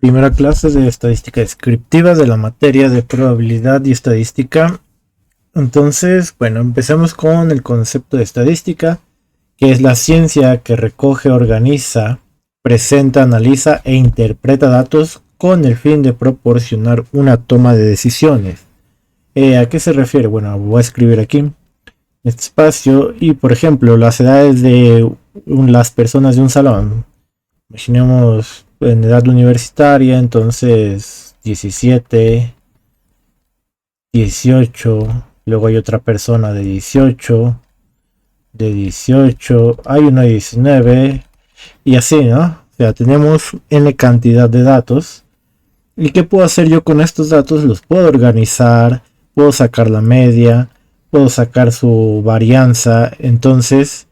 Primera clase de estadística descriptiva de la materia de probabilidad y estadística. Entonces, bueno, empecemos con el concepto de estadística, que es la ciencia que recoge, organiza, presenta, analiza e interpreta datos con el fin de proporcionar una toma de decisiones. ¿A qué se refiere? Bueno, voy a escribir aquí en este espacio y, por ejemplo, las edades de las personas de un salón. Imaginemos en edad universitaria, entonces 17, 18, luego hay otra persona de 18, hay uno de 19 y así, ¿no? O sea, tenemos n cantidad de datos. ¿Y qué puedo hacer yo con estos datos? Los puedo organizar, puedo sacar la media, puedo sacar su varianza. Entonces,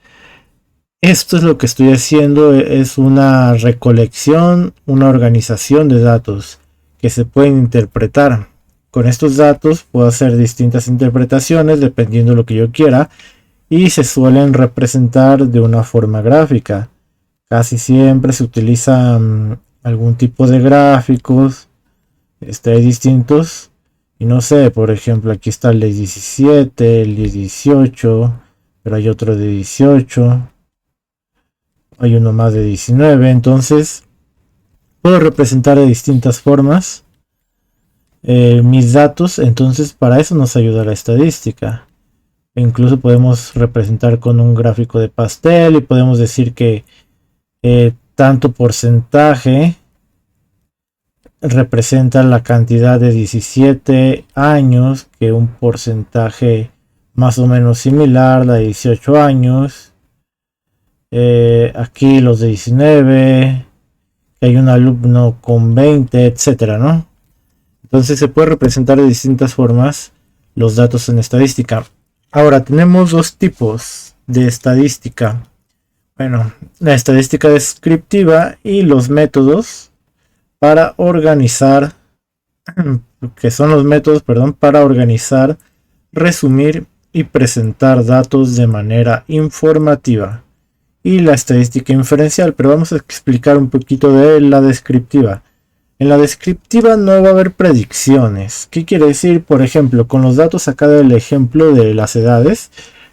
esto es lo que estoy haciendo, es una recolección, una organización de datos que se pueden interpretar. Con estos datos puedo hacer distintas interpretaciones dependiendo de lo que yo quiera y se suelen representar de una forma gráfica. Casi siempre se utilizan algún tipo de gráficos, hay distintos y no sé, por ejemplo aquí está el de 17, el de 18, pero hay otro de 18. Hay uno más de 19, entonces puedo representar de distintas formas mis datos. Entonces para eso nos ayuda la estadística. Incluso podemos representar con un gráfico de pastel y podemos decir que tanto porcentaje representa la cantidad de 17 años, que un porcentaje más o menos similar, la de 18 años. Aquí los de 19, hay un alumno con 20, etcétera, ¿no? Entonces se puede representar de distintas formas los datos en estadística. Ahora tenemos dos tipos de estadística. Bueno, la estadística descriptiva y los métodos para organizar, que son los métodos, perdón, para organizar, resumir y presentar datos de manera informativa. Y la estadística inferencial, pero vamos a explicar un poquito de la descriptiva. En la descriptiva no va a haber predicciones. ¿Qué quiere decir? Por ejemplo, con los datos acá del ejemplo de las edades,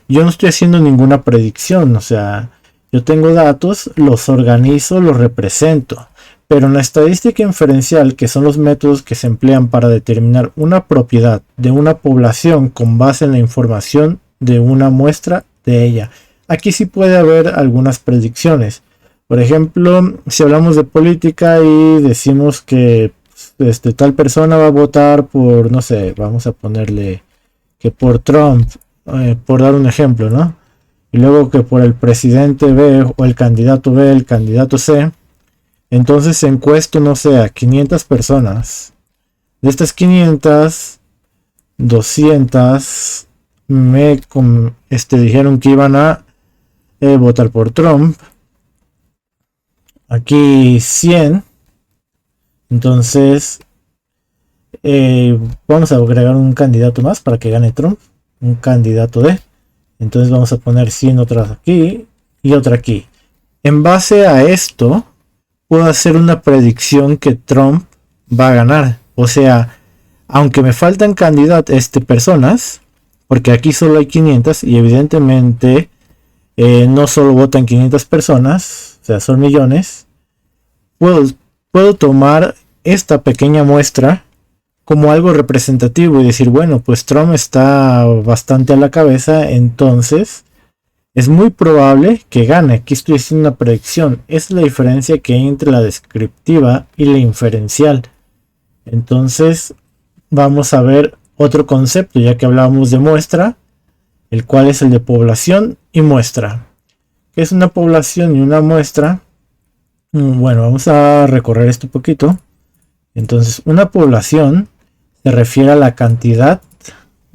yo no estoy haciendo ninguna predicción. O sea, yo tengo datos, los organizo, los represento. Pero en la estadística inferencial, que son los métodos que se emplean para determinar una propiedad de una población con base en la información de una muestra de ella, aquí sí puede haber algunas predicciones. Por ejemplo, si hablamos de política y decimos que tal persona va a votar por, no sé, vamos a ponerle que por Trump, por dar un ejemplo, ¿no? Y luego que por el presidente B o el candidato B, el candidato C. Entonces encuesto, no sé, a 500 personas. De estas 500, 200 me dijeron que iban a votar por Trump. Aquí 100. Entonces vamos a agregar un candidato más para que gane Trump, un candidato D. Entonces vamos a poner 100 otras aquí y otra aquí. En base a esto puedo hacer una predicción que Trump va a ganar. O sea, aunque me faltan personas, porque aquí solo hay 500 y evidentemente no solo votan 500 personas, o sea, son millones. Puedo tomar esta pequeña muestra como algo representativo y decir, bueno, pues Trump está bastante a la cabeza, entonces es muy probable que gane. Aquí estoy haciendo una predicción. Es la diferencia que hay entre la descriptiva y la inferencial. Entonces vamos a ver otro concepto, ya que hablábamos de muestra, el cual es el de población y muestra. ¿Qué es una población y una muestra? Bueno, vamos a recorrer esto un poquito. Entonces, una población se refiere a la cantidad,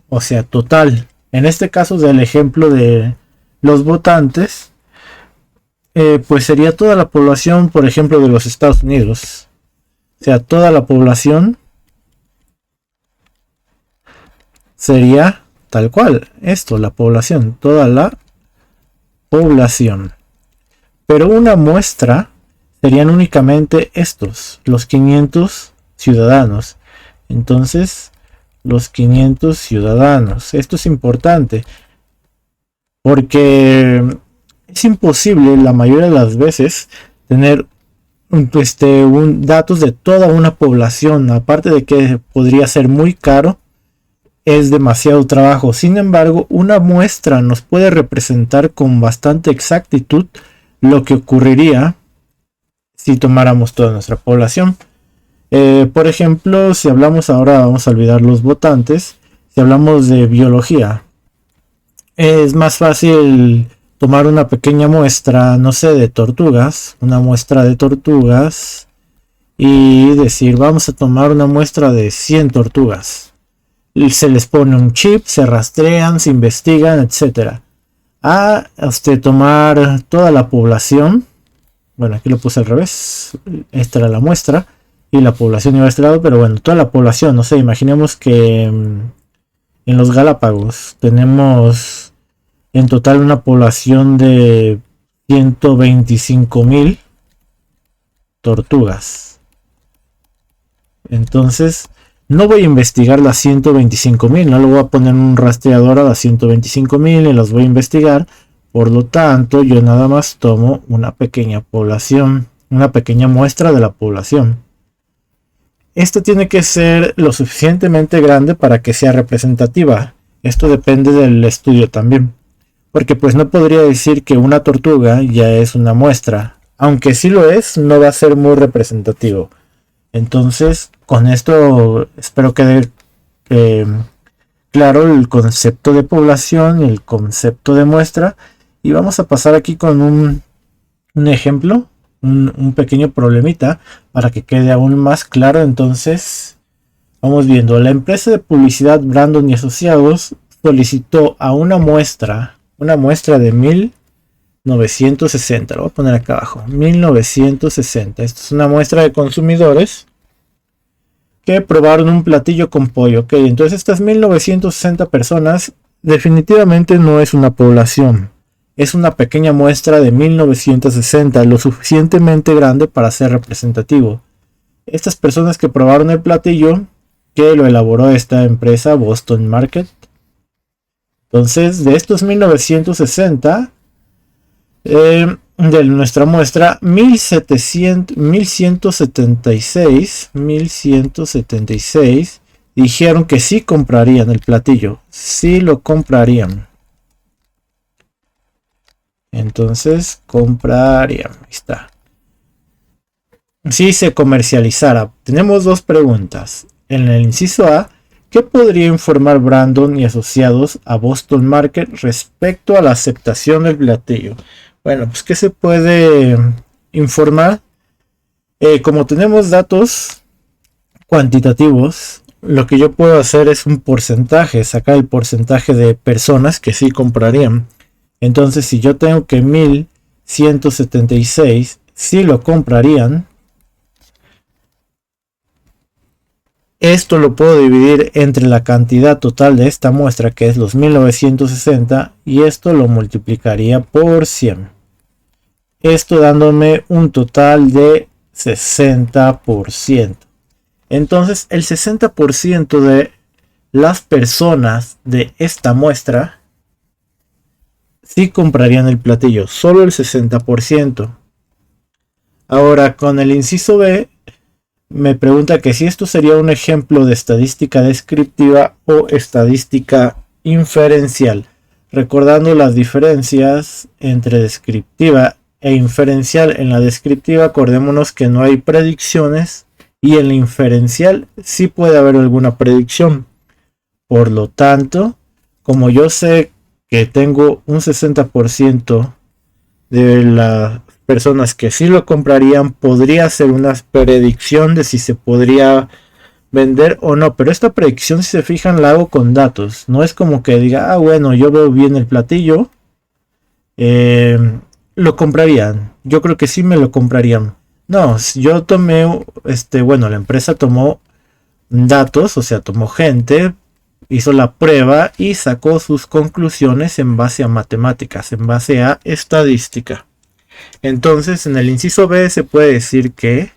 o sea, total. En este caso del ejemplo de los votantes, pues sería toda la población, por ejemplo, de los Estados Unidos. O sea, toda la población sería tal cual, esto, la población, toda la población. Pero una muestra serían únicamente estos, los 500 ciudadanos. Entonces, los 500 ciudadanos. Esto es importante porque es imposible la mayoría de las veces tener datos de toda una población. Aparte de que podría ser muy caro, es demasiado trabajo. Sin embargo, una muestra nos puede representar con bastante exactitud lo que ocurriría si tomáramos toda nuestra población. Por ejemplo, si hablamos ahora, vamos a olvidar los votantes. Si hablamos de biología, es más fácil tomar una pequeña muestra, no sé, de tortugas, una muestra de tortugas y decir, vamos a tomar una muestra de 100 tortugas. Se les pone un chip, se rastrean, se investigan, etcétera. A tomar toda la población. Bueno, aquí lo puse al revés. Esta era la muestra y la población iba a este lado, pero bueno, toda la población, no sé, imaginemos que en los Galápagos tenemos en total una población de 125,000 tortugas. Entonces, no voy a investigar las 125,000, no lo voy a poner en un rastreador a las 125,000 y las voy a investigar. Por lo tanto, yo nada más tomo una pequeña población, una pequeña muestra de la población. Esta tiene que ser lo suficientemente grande para que sea representativa. Esto depende del estudio también. Porque pues no podría decir que una tortuga ya es una muestra. Aunque sí lo es, no va a ser muy representativo. Entonces, con esto espero quede claro el concepto de población y el concepto de muestra. Y vamos a pasar aquí con un ejemplo, un pequeño problemita para que quede aún más claro. Entonces, vamos viendo. La empresa de publicidad Brandon y Asociados solicitó a una muestra de 1960. Lo voy a poner acá abajo. 1960. Esta es una muestra de consumidores que probaron un platillo con pollo. Ok, entonces estas 1960 personas definitivamente no es una población. Es una pequeña muestra de 1960, lo suficientemente grande para ser representativo. Estas personas que probaron el platillo, que lo elaboró esta empresa Boston Market. Entonces, de estos 1960, de nuestra muestra, 1176 dijeron que sí comprarían el platillo, sí lo comprarían. Entonces, comprarían, ahí está. Si se comercializara, tenemos dos preguntas. En el inciso A, ¿qué podría informar Brandon y Asociados a Boston Market respecto a la aceptación del platillo? Bueno, pues ¿qué se puede informar? Como tenemos datos cuantitativos, lo que yo puedo hacer es un porcentaje, sacar el porcentaje de personas que sí comprarían. Entonces, si yo tengo que 1176 sí lo comprarían, esto lo puedo dividir entre la cantidad total de esta muestra, que es los 1960, y esto lo multiplicaría por 100. Esto dándome un total de 60%. Entonces, el 60% de las personas de esta muestra sí comprarían el platillo, solo el 60%. Ahora, con el inciso B, me pregunta que si esto sería un ejemplo de estadística descriptiva o estadística inferencial, recordando las diferencias entre descriptiva e inferencial. En la descriptiva, acordémonos que no hay predicciones, y en la inferencial sí puede haber alguna predicción. Por lo tanto, como yo sé que tengo un 60% de las personas que sí lo comprarían, podría hacer una predicción de si se podría vender o no. Pero esta predicción, si se fijan, la hago con datos. No es como que diga, bueno, yo veo bien el platillo, lo comprarían. Yo creo que sí me lo comprarían. No, yo tomé, la empresa tomó datos, o sea, tomó gente, hizo la prueba y sacó sus conclusiones en base a matemáticas, en base a estadística. Entonces, en el inciso B se puede decir que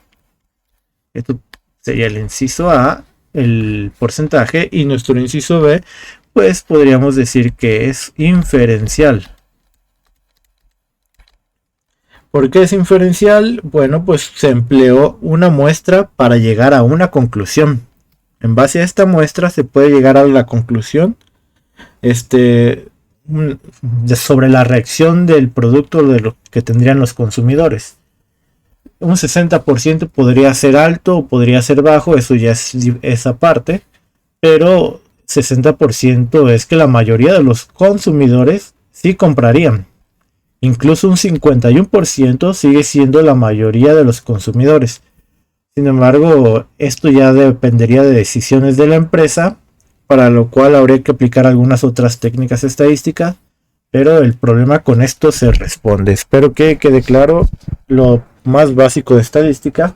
esto sería el inciso A, el porcentaje, y nuestro inciso B, pues podríamos decir que es inferencial. ¿Por qué es inferencial? Bueno, pues se empleó una muestra para llegar a una conclusión. En base a esta muestra se puede llegar a la conclusión sobre la reacción del producto de lo que tendrían los consumidores. Un 60% podría ser alto o podría ser bajo, eso ya es esa parte, pero 60% es que la mayoría de los consumidores sí comprarían. Incluso un 51% sigue siendo la mayoría de los consumidores. Sin embargo, esto ya dependería de decisiones de la empresa, para lo cual habría que aplicar algunas otras técnicas estadísticas, pero el problema con esto se responde. Espero que quede claro lo más básico de estadística,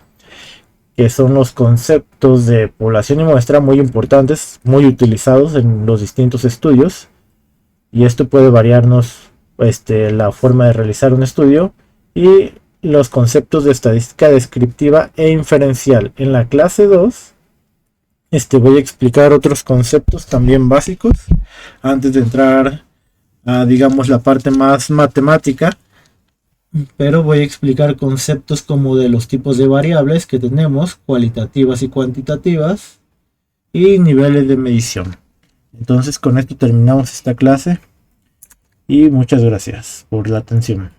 que son los conceptos de población y muestra muy importantes, muy utilizados en los distintos estudios, y esto puede variarnos la forma de realizar un estudio y los conceptos de estadística descriptiva e inferencial. En la clase 2 voy a explicar otros conceptos también básicos antes de entrar a, digamos, la parte más matemática, pero voy a explicar conceptos como de los tipos de variables que tenemos, cualitativas y cuantitativas, y niveles de medición. Entonces con esto terminamos esta clase y muchas gracias por la atención.